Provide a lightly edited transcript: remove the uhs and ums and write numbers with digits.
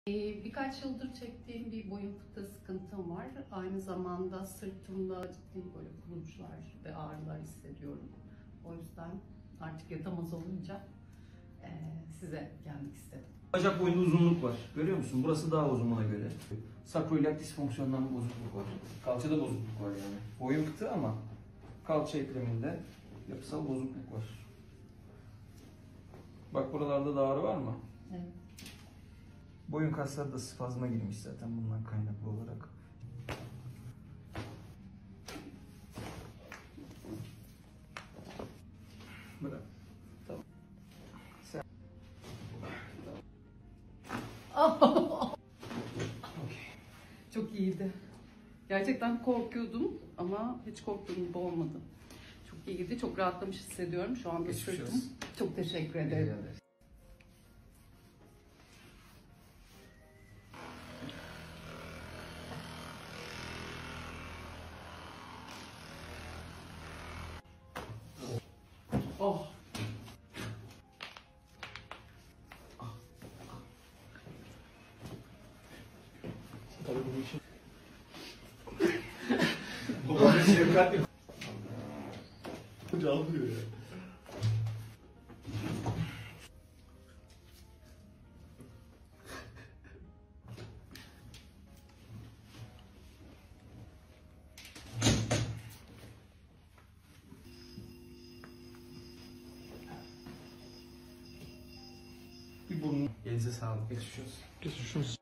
Birkaç yıldır çektiğim bir boyun fıtığı sıkıntım var. Aynı zamanda sırtımda ciddi böyle kulunçlar ve ağrılar hissediyorum. O yüzden artık yatamaz olunca size gelmek istedim. Bacak boyunda uzunluk var. Görüyor musun? Burası daha uzun buna göre. Sakroiliak disfonksiyondan bir bozukluk var. Kalçada bozukluk var yani. Boyun fıtığı ama kalça ekleminde yapısal bozukluk var. Bak buralarda da ağrı var mı? Evet. Boyun kasları da spazma girmiş zaten bundan kaynaklı olarak. Bırak. Tamam. Sen... Çok iyiydi. Gerçekten korkuyordum ama hiç korktuğum gibi olmadı. Çok iyiydi. Çok rahatlamış hissediyorum şu anda Geçmiş sırtım. olsun. Çok teşekkür ederim. Oh. Tabii bu için. Babamın şefkatli. Almıyor ya. Bir burnu. Elinize sağlık. Geçmiş olsun. Geçmiş olsun.